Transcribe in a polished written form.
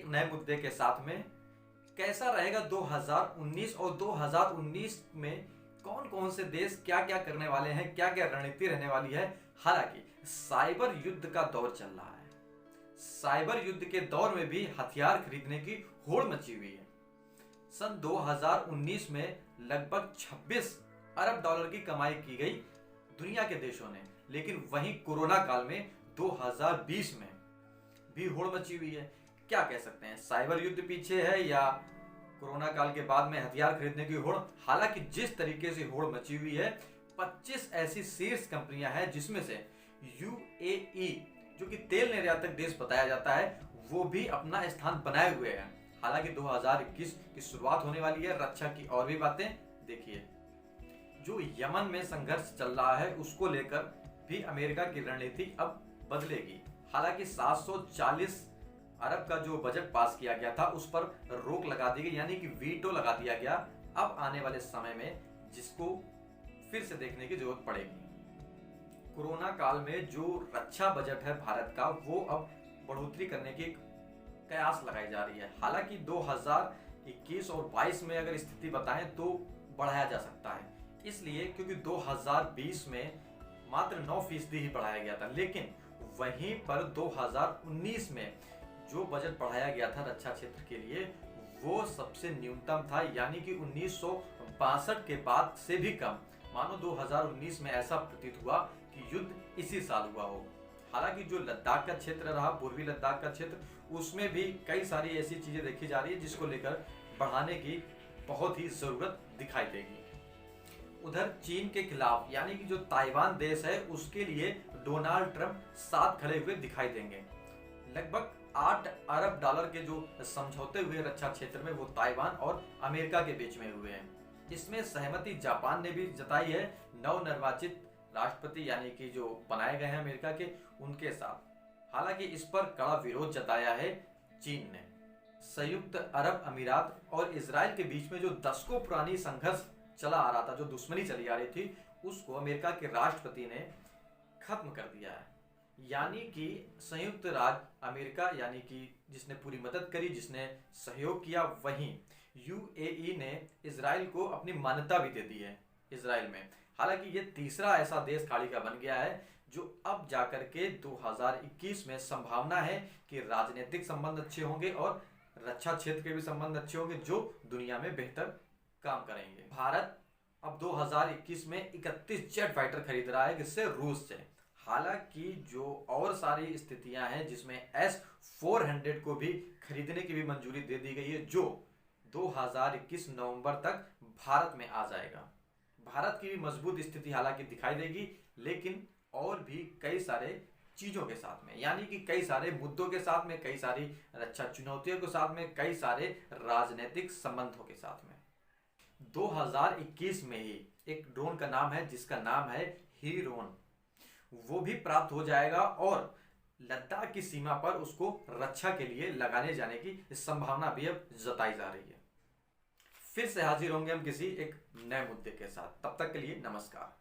नए मुद्दे के साथ में। कैसा रहेगा 2019 और 2019 में कौन कौन से देश क्या क्या करने वाले हैं, क्या क्या रणनीति रहने वाली है। हालांकि साइबर युद्ध का दौर चल रहा है, साइबर युद्ध के दौर में भी हथियार खरीदने की होड़ मची हुई है। सन 2019 में लगभग 26 अरब डॉलर की कमाई की गई दुनिया के देशों ने, लेकिन वहीं कोरोना काल में 2020 में भी होड़ मची हुई है। क्या कह सकते हैं, साइबर युद्ध पीछे है या कोरोना काल के बाद में हथियार खरीदने की होड़। हालांकि जिस तरीके से होड़ मची हुई है, 25 ऐसी शीर्ष कंपनियां हैं जिसमें से यूएई जो कि तेल निर्यातक देश बताया जाता है, वो भी अपना स्थान बनाए हुए हैं। हालांकि 2021 की शुरुआत होने वाली है, रक्षा की और भी बातें देखिए। जो यमन में संघर्ष चल रहा है उसको लेकर भी अमेरिका की रणनीति अब बदलेगी। हालांकि 740 अरब का जो बजट पास किया गया था उस पर रोक लगा दी गई, यानी कि वीटो लगा दिया गया। अब आने वाले समय में जिसको फिर से देखने की जरूरत पड़ेगी। कोरोना काल में जो रक्षा बजट है भारत का, वो अब बढ़ोतरी करने की कयास लगाई जा रही है। हालांकि 2021 और 22 में अगर स्थिति बताएं तो बढ़ाया जा सकता है, इसलिए क्योंकि 2020 में मात्र 9% ही बढ़ाया गया था, लेकिन वहीं पर 2019 में जो बजट बढ़ाया गया था रक्षा क्षेत्र के लिए वो सबसे न्यूनतम था, यानी कि 1962 के बाद से भी कम। मानो 2019 में ऐसा प्रतीत हुआ कि युद्ध इसी साल हुआ हो। हालांकि जो लद्दाख का क्षेत्र रहा, पूर्वी लद्दाख का क्षेत्र, उसमें भी कई सारी ऐसी चीजें देखी जा रही है जिसको लेकर बढ़ाने की बहुत ही जरूरत दिखाई देगी। उधर चीन के खिलाफ, यानी कि जो ताइवान देश है, उसके लिए डोनाल्ड ट्रंप साथ खड़े हुए दिखाई देंगे। लगभग 8 अरब डॉलर के जो समझौते हुए रक्षा क्षेत्र में, वो ताइवान और अमेरिका के बीच में हुए हैं। इसमें सहमति जापान ने भी जताई है, नवनिर्वाचित राष्ट्रपति यानी कि जो बनाए गए हैं अमेरिका के, उनके साथ। हालांकि इस पर कड़ा विरोध जताया है चीन ने। संयुक्त अरब अमीरात और इजराइल के बीच में जो दशकों पुरानी संघर्ष चला आ रहा था, जो दुश्मनी चली आ रही थी, उसको अमेरिका के राष्ट्रपति ने खत्म कर दिया है। यानी कि संयुक्त राज्य अमेरिका, यानी कि जिसने पूरी मदद करी, जिसने सहयोग किया, वहीं यूएई ने इजराइल को अपनी मान्यता भी दे दी है इजराइल में। हालांकि ये तीसरा ऐसा देश खाड़ी का बन गया है जो अब जाकर के 2021 में संभावना है कि राजनीतिक संबंध अच्छे होंगे और रक्षा क्षेत्र के भी संबंध अच्छे होंगे, जो दुनिया में बेहतर काम करेंगे। भारत अब 2021 में 31 जेट फाइटर खरीद रहा है, किससे? रूस से। हालांकि जो और सारी स्थितियां हैं जिसमें S-400 को भी खरीदने की भी मंजूरी दे दी गई है, जो 2021 नवंबर तक भारत में आ जाएगा। भारत की भी मजबूत स्थिति हालांकि दिखाई देगी, लेकिन और भी कई सारे चीजों के साथ में, यानी कि कई सारे मुद्दों के साथ में, कई सारी रक्षा चुनौतियों के साथ में, कई सारे राजनीतिक संबंधों के साथ में। 2021 में ही एक ड्रोन का नाम है जिसका नाम है हीरोन, वो भी प्राप्त हो जाएगा और लद्दाख की सीमा पर उसको रक्षा के लिए लगाने जाने की संभावना भी अब जताई जा रही है। फिर से हाजिर होंगे हम किसी एक नए मुद्दे के साथ, तब तक के लिए नमस्कार।